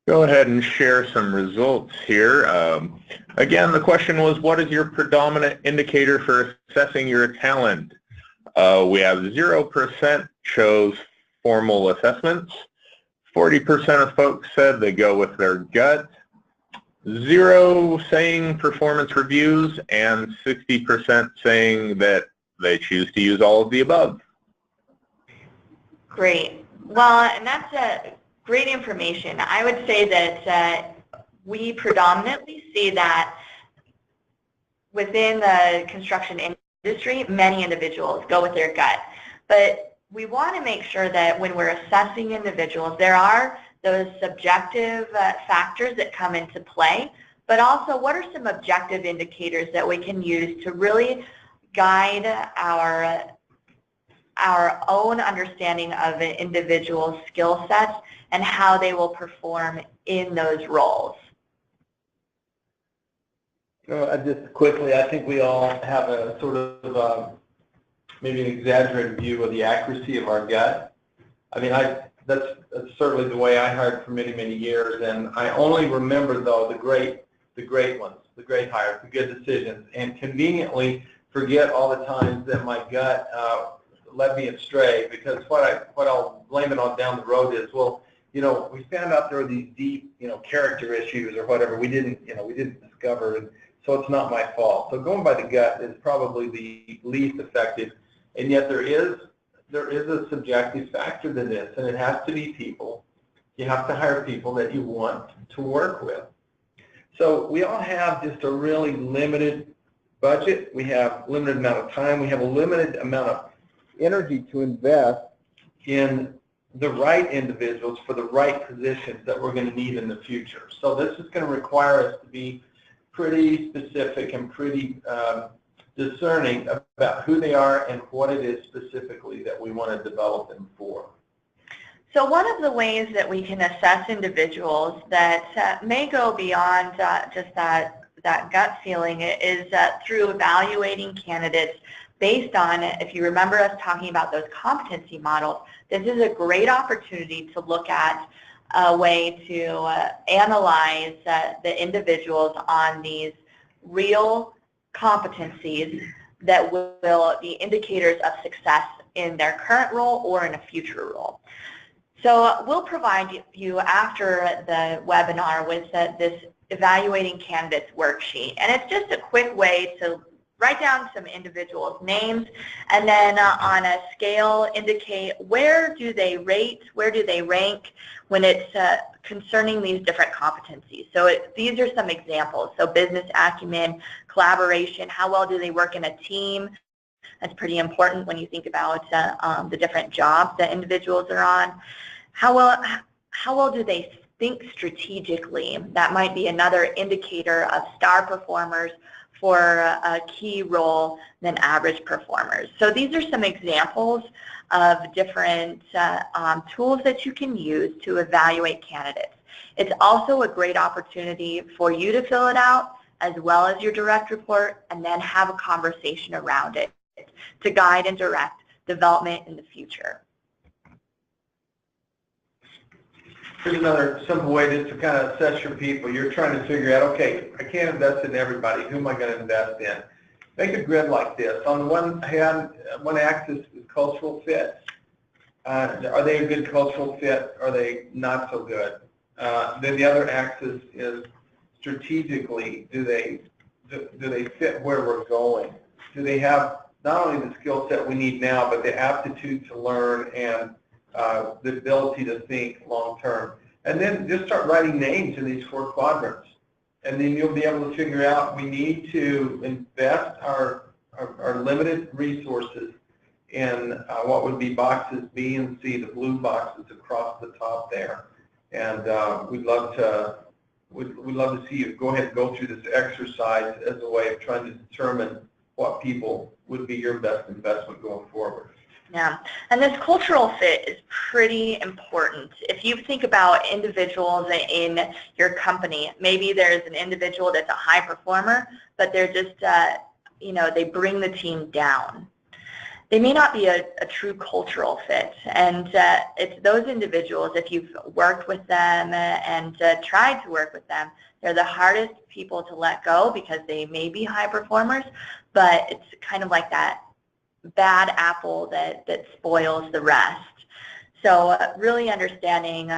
Go ahead and share some results here. Again, the question was, what is your predominant indicator for assessing your talent? We have 0% chose formal assessments. 40% of folks said they go with their gut. 0 saying performance reviews, and 60% saying that they choose to use all of the above. Great. Well, and that's great information. I would say that we predominantly see that within the construction industry, many individuals go with their gut. But we want to make sure that when we're assessing individuals, there are those subjective factors that come into play, but also what are some objective indicators that we can use to really guide our own understanding of an individual's skill sets and how they will perform in those roles. Just quickly, I think we all have a sort of maybe an exaggerated view of the accuracy of our gut. I mean, that's certainly the way I hired for many, many years, and I only remember, though, the great ones, the great hires, the good decisions, and conveniently forget all the times that my gut led me astray, because what I'll blame it on down the road is, well, you know, we found out there were these deep, you know, character issues or whatever we didn't discover, and so it's not my fault. So going by the gut is probably the least effective, and yet there is a subjective factor to this, and it has to be people. You have to hire people that you want to work with. So we all have just a really limited budget. We have a limited amount of time. We have a limited amount of energy to invest in the right individuals for the right positions that we're going to need in the future. So this is going to require us to be pretty specific and pretty discerning about who they are and what it is specifically that we want to develop them for. So one of the ways that we can assess individuals that may go beyond just that gut feeling is through evaluating candidates based on, if you remember us talking about those competency models, this is a great opportunity to look at a way to analyze the individuals on these real competencies that will be indicators of success in their current role or in a future role. So we'll provide you after the webinar with this evaluating candidates worksheet, and it's just a quick way to write down some individuals' names and then on a scale indicate where do they rate, where do they rank when it's concerning these different competencies. So these are some examples. So business acumen, collaboration, how well do they work in a team? That's pretty important when you think about the different jobs that individuals are on. How well do they think strategically? That might be another indicator of star performers for a key role than average performers. So these are some examples of different tools that you can use to evaluate candidates. It's also a great opportunity for you to fill it out as well as your direct report and then have a conversation around it to guide and direct development in the future. Here's another simple way just to kind of assess your people. You're trying to figure out, okay, I can't invest in everybody. Who am I going to invest in? Make a grid like this. On one hand, one axis is cultural fit. Are they a good cultural fit? Are they not so good? Then the other axis is strategically, do they fit where we're going? Do they have not only the skill set we need now, but the aptitude to learn and the ability to think long term? And then just start writing names in these 4 quadrants. And then you'll be able to figure out we need to invest our limited resources in what would be boxes B and C, the blue boxes across the top there. And we'd love to see you go ahead and go through this exercise as a way of trying to determine what people would be your best investment going forward. Yeah, and this cultural fit is pretty important. If you think about individuals in your company, maybe there's an individual that's a high performer, but they're just, they bring the team down. They may not be a true cultural fit, and it's those individuals, if you've worked with them and tried to work with them, they're the hardest people to let go because they may be high performers, but it's kind of like that bad apple that spoils the rest. So really understanding,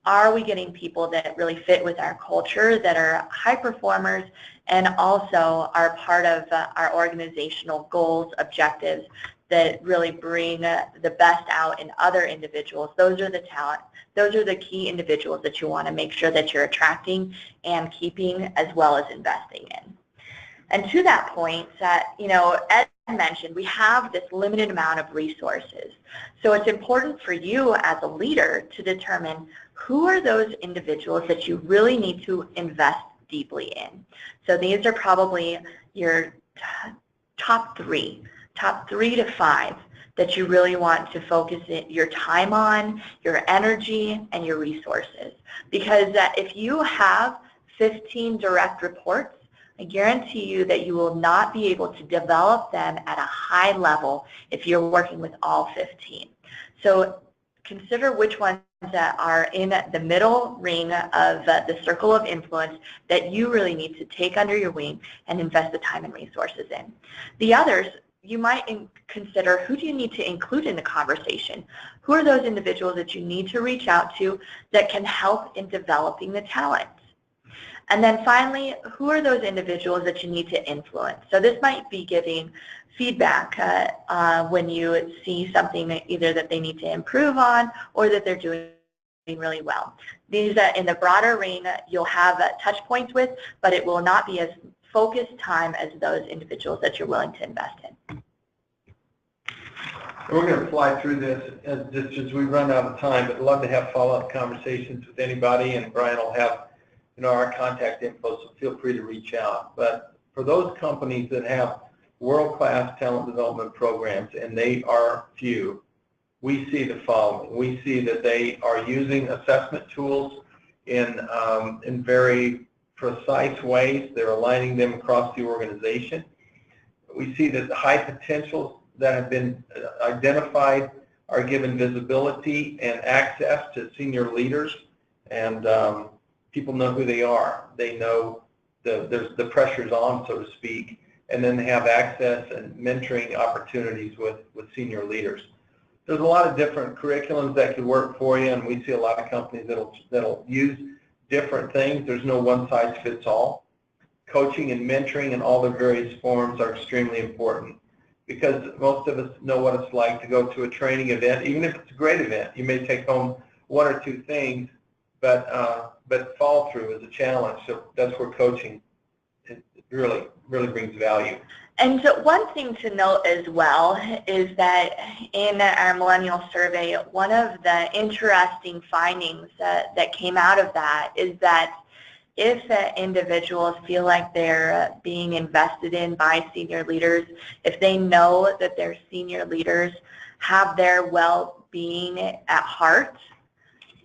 are we getting people that really fit with our culture, that are high performers, and also are part of our organizational goals, objectives, that really bring the best out in other individuals. Those are the talent. Those are the key individuals that you want to make sure that you're attracting and keeping, as well as investing in. And to that point, as mentioned, we have this limited amount of resources. So it's important for you as a leader to determine who are those individuals that you really need to invest deeply in. So these are probably your top three to five that you really want to focus your time on, your energy, and your resources. Because if you have 15 direct reports, I guarantee you that you will not be able to develop them at a high level if you're working with all 15. So consider which ones that are in the middle ring of the circle of influence that you really need to take under your wing and invest the time and resources in. The others, you might consider, who do you need to include in the conversation? Who are those individuals that you need to reach out to that can help in developing the talent? And then finally, who are those individuals that you need to influence? So this might be giving feedback when you see something either that they need to improve on or that they're doing really well. These in the broader ring you'll have touch points with, but it will not be as focused time as those individuals that you're willing to invest in. We're going to fly through this just as we run out of time, but I'd love to have follow-up conversations with anybody, and Brian will have our contact info, so feel free to reach out. But for those companies that have world-class talent development programs, and they are few, we see the following. We see that they are using assessment tools in very precise ways. They're aligning them across the organization. We see that the high potentials that have been identified are given visibility and access to senior leaders, and people know who they are. They know the pressure's on, so to speak, and then they have access and mentoring opportunities with senior leaders. There's a lot of different curriculums that could work for you, and we see a lot of companies that'll use different things. There's no one-size-fits-all. Coaching and mentoring in all their various forms are extremely important, because most of us know what it's like to go to a training event. Even if it's a great event, you may take home one or two things, but fall through is a challenge. So that's where coaching really brings value. And so one thing to note as well is that in our millennial survey, one of the interesting findings that came out of that is that if individuals feel like they're being invested in by senior leaders, if they know that their senior leaders have their well-being at heart,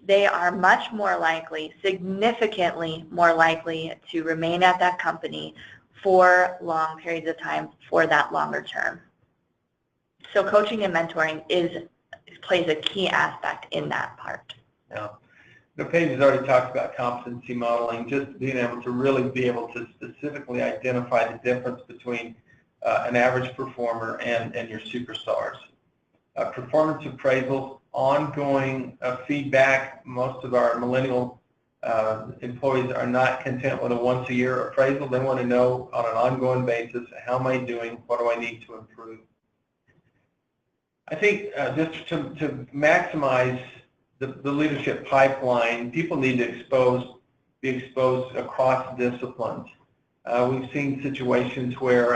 they are much more likely, significantly more likely, to remain at that company for long periods of time, for that longer term. So coaching and mentoring plays a key aspect in that part. Yeah. Paige has already talked about competency modeling, just being able to really be able to specifically identify the difference between an average performer and your superstars. Performance appraisals, ongoing feedback. Most of our millennial employees are not content with a once-a-year appraisal. They want to know on an ongoing basis, how am I doing? What do I need to improve? I think just to maximize the leadership pipeline, people need to be exposed across disciplines. We've seen situations where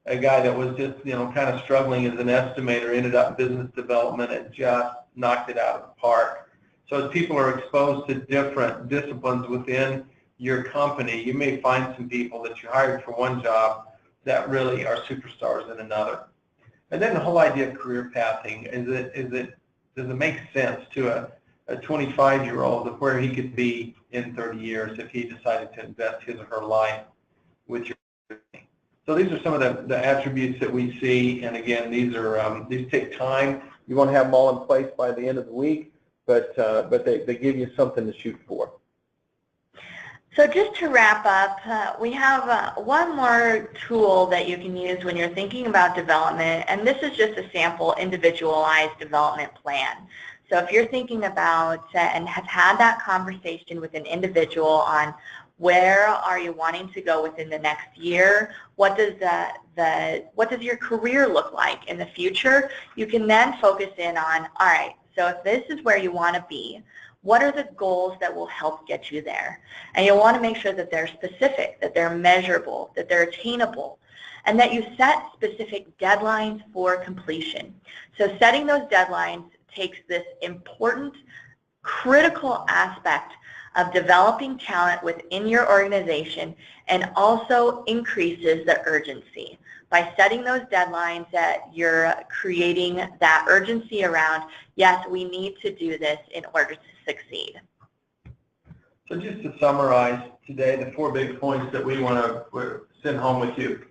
a guy that was just kind of struggling as an estimator ended up in business development and just knocked it out of the park. So as people are exposed to different disciplines within your company, you may find some people that you hired for one job that really are superstars in another. And then the whole idea of career pathing, does it make sense to a 25-year-old of where he could be in 30 years if he decided to invest his or her life with your company? So these are some of the attributes that we see, and again, these take time. You won't have them all in place by the end of the week, but they give you something to shoot for. So just to wrap up, we have one more tool that you can use when you're thinking about development, and this is just a sample individualized development plan. So if you're thinking about and have had that conversation with an individual on Where are you wanting to go within the next year? What does your career look like in the future? You can then focus in on, all right, so if this is where you want to be, what are the goals that will help get you there? And you'll want to make sure that they're specific, that they're measurable, that they're attainable, and that you set specific deadlines for completion. So setting those deadlines takes this important, critical aspect of developing talent within your organization and also increases the urgency. By setting those deadlines, that you're creating that urgency around, yes, we need to do this in order to succeed. So just to summarize today, the 4 big points that we want to send home with you.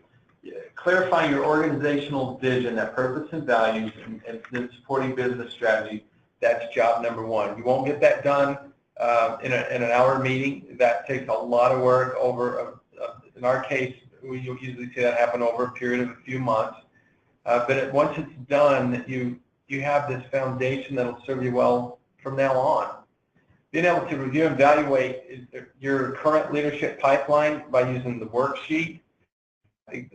Clarifying your organizational vision, that purpose and values, and then supporting business strategy, that's job number 1. You won't get that done in an hour meeting. That takes a lot of work over, in our case, we usually see that happen over a period of a few months. But once it's done, you have this foundation that will serve you well from now on. Being able to review and evaluate your current leadership pipeline by using the worksheet,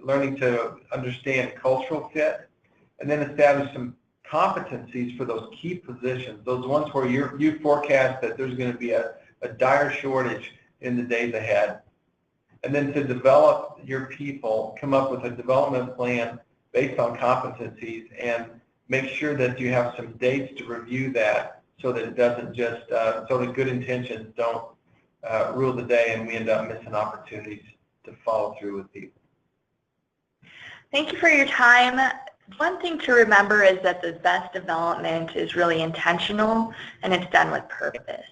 learning to understand cultural fit, and then establish some competencies for those key positions, those ones where you forecast that there's going to be a dire shortage in the days ahead. And then to develop your people, come up with a development plan based on competencies and make sure that you have some dates to review that so that it doesn't just, so that good intentions don't rule the day and we end up missing opportunities to follow through with people. Thank you for your time. One thing to remember is that the best development is really intentional and it's done with purpose.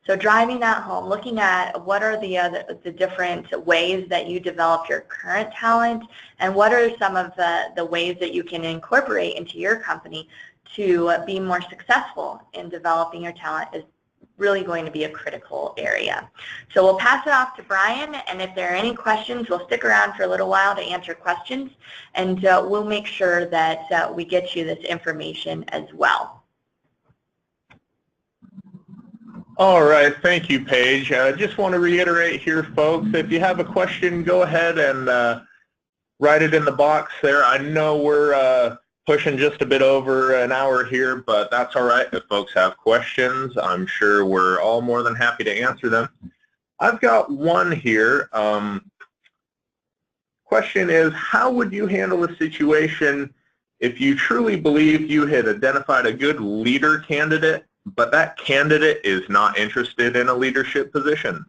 So driving that home, looking at what are the different ways that you develop your current talent and what are some of the ways that you can incorporate into your company to be more successful in developing your talent is really going to be a critical area. So we'll pass it off to Brian, and if there are any questions, we'll stick around for a little while to answer questions, and we'll make sure that we get you this information as well. All right, thank you, Paige. I just want to reiterate here, folks, if you have a question, go ahead and write it in the box there. I know we're pushing just a bit over an hour here, but that's all right. If folks have questions, I'm sure we're all more than happy to answer them. I've got one here. Question is, how would you handle a situation if you truly believed you had identified a good leader candidate, but that candidate is not interested in a leadership position?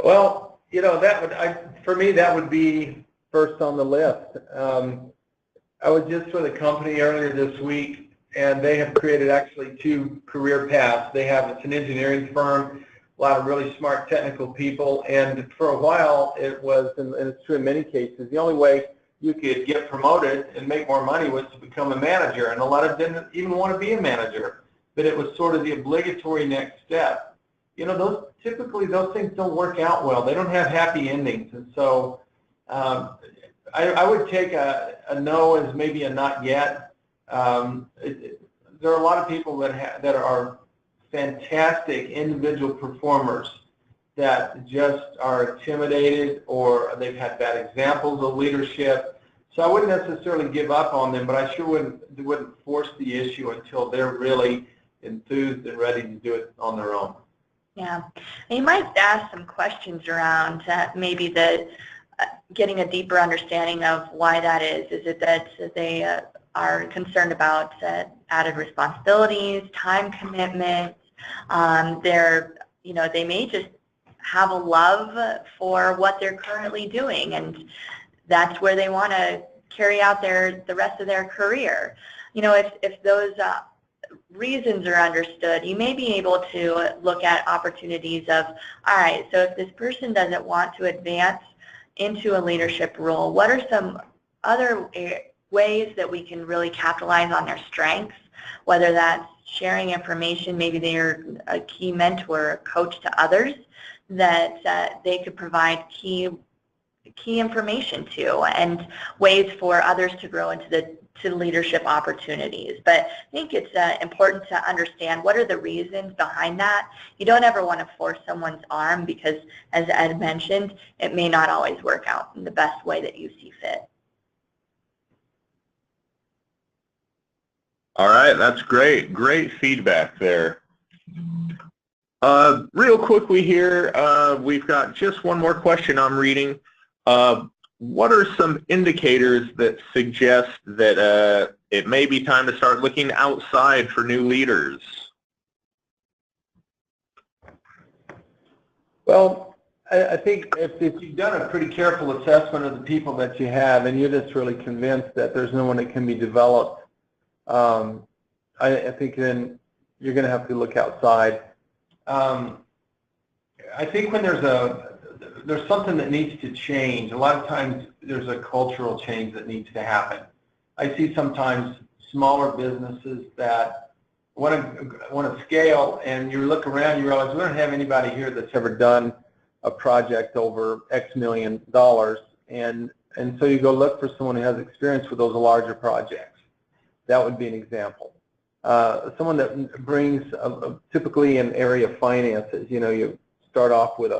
Well, you know, that would, for me, that would be first on the list. I was just with a company earlier this week, and they have created actually 2 career paths. It's an engineering firm, a lot of really smart technical people, and for a while it was, and it's true in many cases, the only way you could get promoted and make more money was to become a manager, and a lot of them didn't even want to be a manager, but it was sort of the obligatory next step. You know, typically those things don't work out well. They don't have happy endings, and so I would take a no as maybe a not yet. There are a lot of people that are fantastic individual performers that just are intimidated or they've had bad examples of leadership. So I wouldn't necessarily give up on them, but I sure wouldn't force the issue until they're really enthused and ready to do it on their own. Yeah, and you might ask some questions around maybe getting a deeper understanding of why that is. Is it that they are concerned about added responsibilities, time commitment? They may just have a love for what they're currently doing, and that's where they want to carry out the rest of their career. You know, if those reasons are understood, you may be able to look at opportunities of, all right, so if this person doesn't want to advance into a leadership role, what are some other ways that we can really capitalize on their strengths, whether that's sharing information, maybe they're a key mentor, a coach to others, that they could provide key key information to, and ways for others to grow into leadership opportunities. But I think it's important to understand what are the reasons behind that. You don't ever want to force someone's arm because, as Ed mentioned, it may not always work out in the best way that you see fit. All right, that's great. Great feedback there. Real quickly here, we've got just one more question I'm reading. What are some indicators that suggest that it may be time to start looking outside for new leaders? Well, I think if you've done a pretty careful assessment of the people that you have and you're just really convinced that there's no one that can be developed, I think then you're going to have to look outside. I think when there's something that needs to change, a lot of times there's a cultural change that needs to happen. I see sometimes smaller businesses that want to scale, and you look around, you realize we don't have anybody here that's ever done a project over X million dollars, and so you go look for someone who has experience with those larger projects. That would be an example. Someone that brings typically an area of finances. You start off with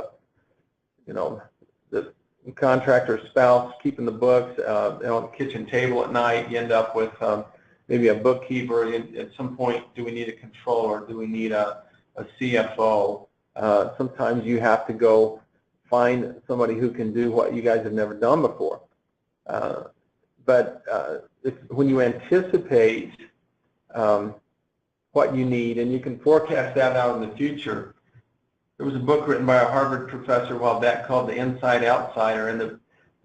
the contractor spouse keeping the books on the kitchen table at night. You end up with maybe a bookkeeper. At some point, do we need a controller? Do we need a CFO? Sometimes you have to go find somebody who can do what you guys have never done before. But when you anticipate what you need, and you can forecast that out in the future. There was a book written by a Harvard professor a while back called The Inside Outsider, and the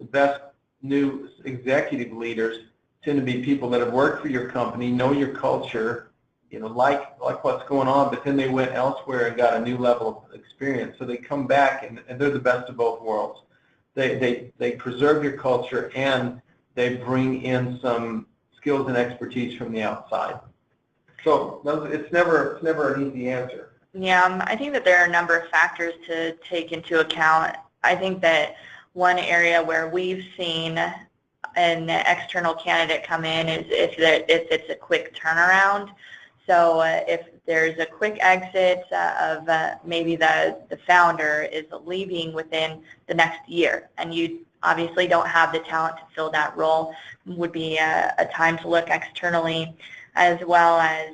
best new executive leaders tend to be people that have worked for your company, know your culture, like what's going on, but then they went elsewhere and got a new level of experience. So they come back and they're the best of both worlds. They preserve your culture and they bring in some skills and expertise from the outside. So it's never an easy answer. Yeah, I think that there are a number of factors to take into account. I think that one area where we've seen an external candidate come in is if it's a quick turnaround. So if there's a quick exit of maybe the founder is leaving within the next year, and you obviously don't have the talent to fill that role, would be a time to look externally. As well as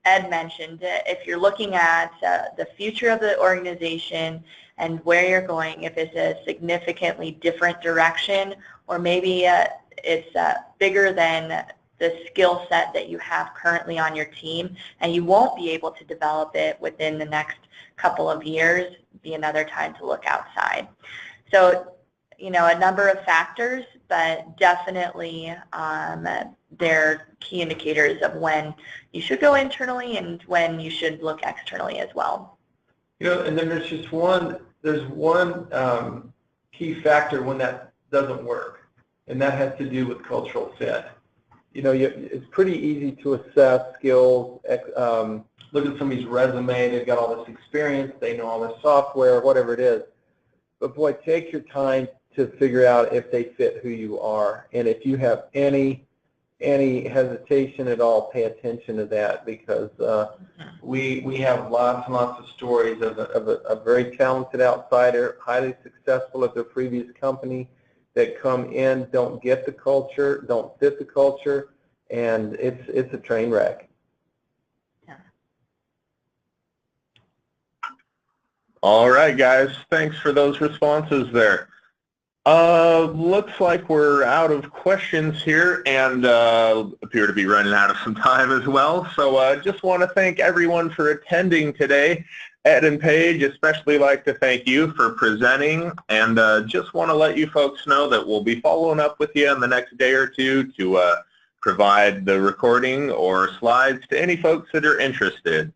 Ed mentioned, if you're looking at the future of the organization and where you're going, if it's a significantly different direction, or maybe it's bigger than the skill set that you have currently on your team, and you won't be able to develop it within the next couple of years, be another time to look outside. So, a number of factors, but definitely they're key indicators of when you should go internally and when you should look externally as well. And then there's one key factor when that doesn't work, and that has to do with cultural fit. It's pretty easy to assess skills, look at somebody's resume, they've got all this experience, they know all this software, whatever it is. But boy, take your time to figure out if they fit who you are, and if you have any hesitation at all, pay attention to that, because we have lots and lots of stories of a very talented outsider, highly successful at their previous company, that come in, don't get the culture, don't fit the culture, and it's a train wreck. Yeah. All right, guys, thanks for those responses there. Looks like we're out of questions here, and appear to be running out of some time as well. So just want to thank everyone for attending today. Ed and Paige, especially like to thank you for presenting, and just want to let you folks know that we'll be following up with you in the next day or two to provide the recording or slides to any folks that are interested.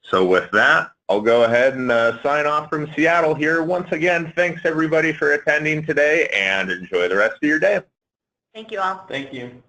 So with that, I'll go ahead and sign off from Seattle here. Once again, thanks everybody for attending today, and enjoy the rest of your day. Thank you all. Thank you.